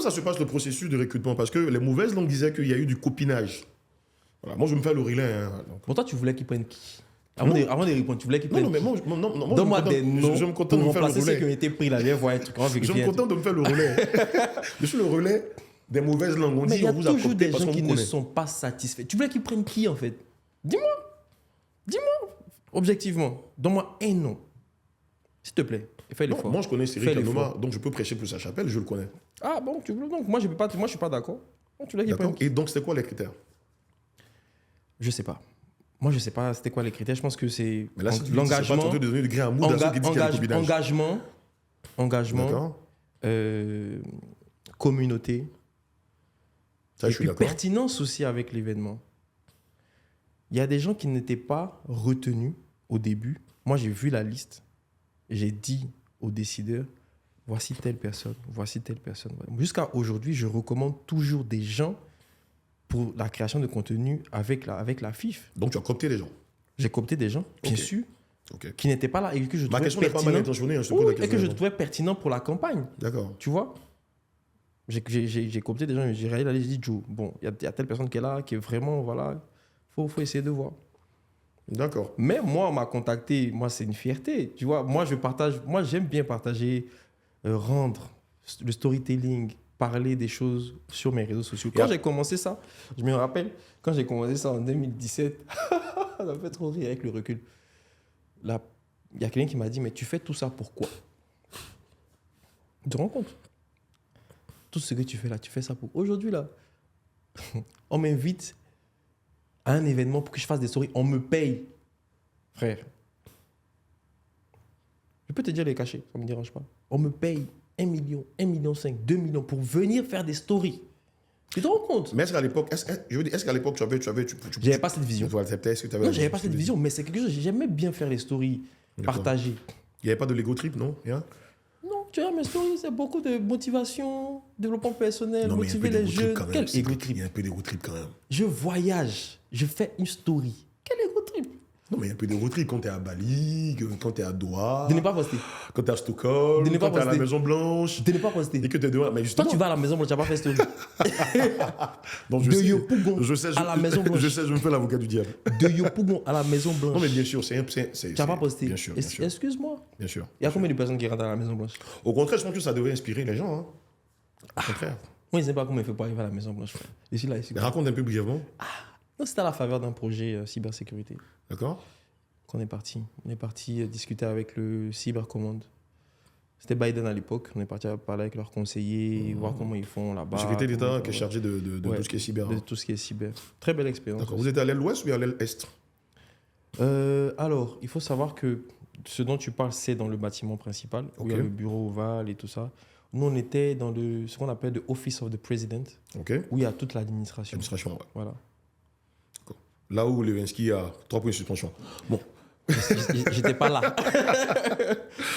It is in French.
ça se passe le processus de recrutement? Parce que les mauvaises langues disaient qu'il y a eu du copinage. Voilà, moi, je me fais le relais. Hein, donc. Pour toi, tu voulais qu'ils prennent qui? Avant de répondre, tu voulais qu'ils prennent Non, mais qui? moi, donne-moi des noms je me contente pour de me faire le remplacer ceux qui ont relais. été pris là. Viens voir un truc. Je me contente de me faire le relais. Je suis le relais des mauvaises langues. On Mais dit il y a on vous toujours a des parce gens qu'on qui vous ne connaît. sont pas satisfaits. Tu voulais qu'ils prennent qui en fait? Dis-moi. Dis-moi. Objectivement. Donne-moi un nom. S'il te plaît. Fais Non, l'effort. moi, je connais Fais Cyril l'effort. Hanouma, donc je peux prêcher pour sa chapelle, je le connais. Ah bon, tu veux donc moi je peux pas, moi je suis pas d'accord. Donc, tu voulais qu'ils prennent D'accord. qui? Et donc, c'était quoi les critères? Je sais pas. Moi je sais pas c'était quoi les critères. Je pense que c'est Mais là, si tu dis que c'est pas l'engagement. tenté de donner du grain à moudre à ceux qui disent qu'il y a du copinage. Engagement. D'accord. Communauté. Ça, Et je suis puis d'accord. pertinence aussi avec l'événement. Il y a des gens qui n'étaient pas retenus au début. Moi, j'ai vu la liste. J'ai dit aux décideurs, voici telle personne, voici telle personne. Jusqu'à aujourd'hui, je recommande toujours des gens pour la création de contenu avec la FIF. Donc, tu as coopté les gens. J'ai coopté des gens, bien Ok. sûr, Ok. qui n'étaient pas là et que je Ma trouvais question n'est pas mal pertinents. intentionnée, hein, je te Oui, pose la et que question. je trouvais pertinent pour la campagne. D'accord. Tu vois, j'ai coopté des gens, j'ai regardé la liste, j'ai dit, Joe, bon, il y a telle personne qui est là, qui est vraiment, voilà, faut essayer de voir. D'accord. Mais moi, on m'a contacté, moi, c'est une fierté. Tu vois, moi, j'aime bien partager, rendre le storytelling, parler des choses sur mes réseaux sociaux. Quand j'ai commencé ça, je me rappelle, quand j'ai commencé ça en 2017, ça m'a fait trop rire avec le recul. Là, il y a quelqu'un qui m'a dit, mais tu fais tout ça pourquoi? Tu te rends compte? Tout ce que tu fais là, tu fais ça pour... Aujourd'hui, là, on m'invite à un événement pour que je fasse des stories. On me paye. Frère. Je peux te dire les cachets, ça ne me dérange pas. On me paye 1 million, 1,5 million, 2 millions pour venir faire des stories. Tu te rends compte? Mais est-ce qu'à l'époque, est-ce qu'à l'époque, J'avais pas cette vision. tu acceptais, est-ce que tu avais Non, j'avais pas cette vision, mais c'est quelque chose, j'aimais bien faire les stories, D'accord. partager. Il n'y avait pas de l'ego trip, non? Rien? Non, tu vois, mes stories, c'est beaucoup de motivation, développement personnel, Non, mais il y a un peu motiver les d'ego trip jeunes. quand même. Quel C'est ego vrai trip? qu'il y a un peu d'ego trip quand même. Je voyage, je fais une story. Quel ego trip? Non, mais il y a un peu d'ego trip quand tu es à Bali, quand tu es à Doha, De ne pas poster. quand tu es à Stockholm, De ne pas quand tu es à la poster. Maison Blanche, De ne pas poster. et que tu es dehors. Mais Toi, justement, tu vas à la Maison Blanche, tu n'as pas fait story. donc, de Yopougon à la Maison Blanche. Je sais, je me fais l'avocat du diable. De Yopougon à la Maison Blanche. Non, mais bien sûr, c'est Tu n'as pas posté. Bien sûr, bien sûr. Excuse-moi. Bien sûr. Il y a combien de personnes qui rentrent à la Maison Blanche? Au contraire, je pense que ça devrait inspirer les gens. Hein. Au contraire. Moi, je ne sais pas comment il fait pour arriver à la Maison Blanche, frère. Ici, là, ici. Mais raconte un peu brièvement. Non, c'était à la faveur d'un projet cybersécurité D'accord? qu'on est parti. On est parti discuter avec le Cybercommande. C'était Biden à l'époque. On est parti parler avec leurs conseillers, voir comment ils font là-bas. La sécurité comment d'État ils qui est font, chargée de ouais, tout ce qui est cyber. de tout ce qui est cyber. Très belle expérience. D'accord. Vous êtes à l'aile ouest ou à l'aile est? Alors, il faut savoir que ce dont tu parles, c'est dans le bâtiment principal, où il y a Ok. le bureau ovale et tout ça. Nous, on était dans ce qu'on appelle le Office of the President, Ok. où il y a toute l'administration. Administration, ouais. Voilà. Là où Lewinsky a 3 points de suspension. Bon. J'étais pas là.